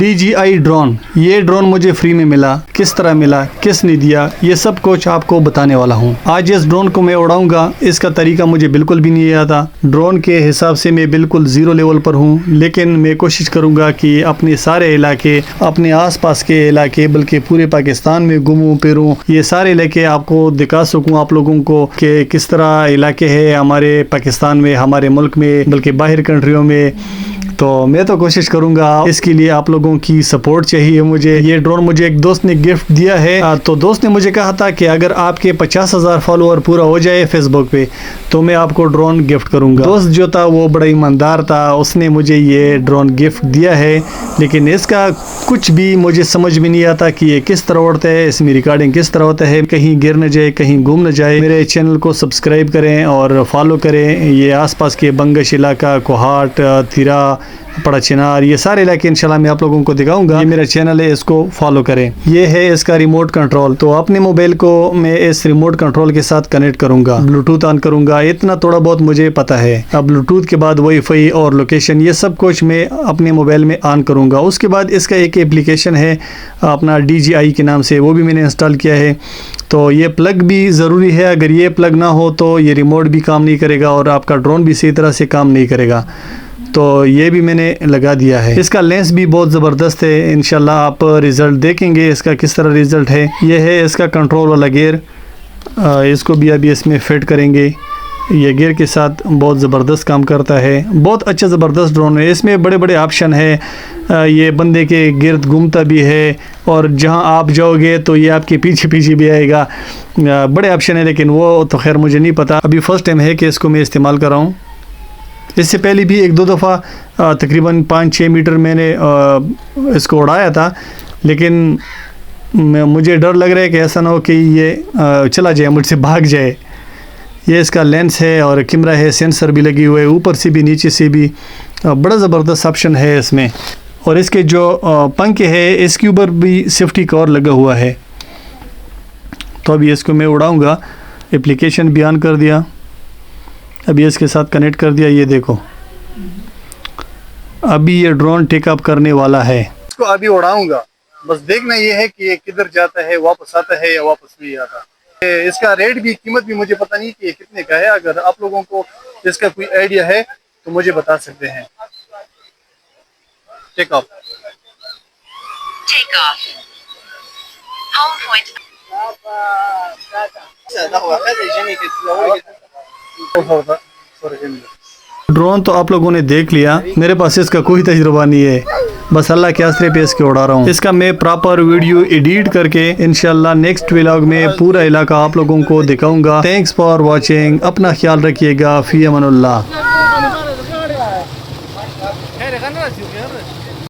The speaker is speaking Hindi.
DJI ड्रोन, ये ड्रोन मुझे फ्री में मिला। किस तरह मिला, किसने दिया, ये सब कुछ आपको बताने वाला हूँ। आज इस ड्रोन को मैं उड़ाऊंगा। इसका तरीका मुझे बिल्कुल भी नहीं आता। ड्रोन के हिसाब से मैं बिल्कुल ज़ीरो लेवल पर हूँ, लेकिन मैं कोशिश करूँगा कि अपने सारे इलाके, अपने आसपास के इलाके, बल्कि पूरे पाकिस्तान में घूमूं फिरूं, ये सारे इलाके आपको दिखा सकूँ आप लोगों को कि किस तरह इलाके हैं हमारे पाकिस्तान में, हमारे मुल्क में, बल्कि बाहर कंट्रियों में। तो मैं तो कोशिश करूंगा। इसके लिए आप लोगों की सपोर्ट चाहिए मुझे। ये ड्रोन मुझे एक दोस्त ने गिफ्ट दिया है। तो दोस्त ने मुझे कहा था कि अगर आपके 50,000 फॉलोअर पूरा हो जाए फेसबुक पे तो मैं आपको ड्रोन गिफ्ट करूंगा। दोस्त जो था वो बड़ा ईमानदार था, उसने मुझे ये ड्रोन गिफ्ट दिया है, लेकिन इसका कुछ भी मुझे समझ में नहीं आता कि ये किस तरह उड़ता है, इसमें रिकॉर्डिंग किस तरह होता है, कहीं गिर न जाए, कहीं घूम न जाए। मेरे चैनल को सब्सक्राइब करें और फॉलो करें। ये आसपास के बंगश इलाका, कोहाट, थिरा, पड़ा चिनार, ये सारे इलाके इंशाल्लाह मैं आप लोगों को दिखाऊंगा। ये मेरा चैनल है, इसको फॉलो करें। ये है इसका रिमोट कंट्रोल। तो अपने मोबाइल को मैं इस रिमोट कंट्रोल के साथ कनेक्ट करूंगा, ब्लूटूथ ऑन करूंगा। इतना थोड़ा बहुत मुझे पता है। अब ब्लूटूथ के बाद वाईफाई और लोकेशन, ये सब कुछ मैं अपने मोबाइल में ऑन करूंगा। उसके बाद इसका एक एप्लीकेशन है अपना DJI के नाम से, वो भी मैंने इंस्टॉल किया है। तो ये प्लग भी ज़रूरी है। अगर ये प्लग ना हो तो ये रिमोट भी काम नहीं करेगा और आपका ड्रोन भी सही तरह से काम नहीं करेगा। तो ये भी मैंने लगा दिया है। इसका लेंस भी बहुत ज़बरदस्त है। इंशाल्लाह आप रिज़ल्ट देखेंगे इसका किस तरह रिज़ल्ट है। ये है इसका कंट्रोल वाला गियर। इसको भी अभी इसमें फिट करेंगे। ये गियर के साथ बहुत ज़बरदस्त काम करता है। बहुत अच्छा ज़बरदस्त ड्रोन है। इसमें बड़े बड़े ऑप्शन है। ये बंदे के गिर्द घूमता भी है और जहां आप जाओगे तो ये आपके पीछे पीछे भी आएगा। बड़े ऑप्शन है, लेकिन वो तो खैर मुझे नहीं पता। अभी फर्स्ट टाइम है कि इसको मैं इस्तेमाल कर रहा हूँ। इससे पहले भी एक दो दफ़ा तकरीबन 5-6 मीटर मैंने इसको उड़ाया था, लेकिन मुझे डर लग रहा है कि ऐसा ना हो कि ये चला जाए, मुझसे भाग जाए। ये इसका लेंस है और कैमरा है, सेंसर भी लगी हुए, ऊपर से भी नीचे से भी। बड़ा ज़बरदस्त ऑप्शन है इसमें। और इसके जो पंख है इसके ऊपर भी सेफ्टी कवर लगा हुआ है। तो अभी इसको मैं उड़ाऊँगा। एप्लीकेशन भी ऑन कर दिया, अभी इसके साथ कनेक्ट कर दिया। ये देखो अभी ये ड्रोन टेक अप करने वाला है। इसको अभी उड़ाऊंगा। बस देखना ये है कि ये किधर जाता है, वापस आता है या वापस नहीं आता। इसका रेट भी, कीमत भी मुझे पता नहीं कि ये कितने का है। अगर आप लोगों को इसका कोई आइडिया है तो मुझे बता सकते हैं। Take off. ड्रोन तो आप लोगों ने देख लिया। मेरे पास इसका कोई तजुर्बा नहीं है, बस अल्लाह के आसरे पे इसके उड़ा रहा हूँ। इसका मैं प्रॉपर वीडियो एडिट करके इंशाल्लाह नेक्स्ट व्लॉग में पूरा इलाका आप लोगों को दिखाऊंगा। Thanks for watching. अपना ख्याल रखिएगा। फी अमानुल्लाह।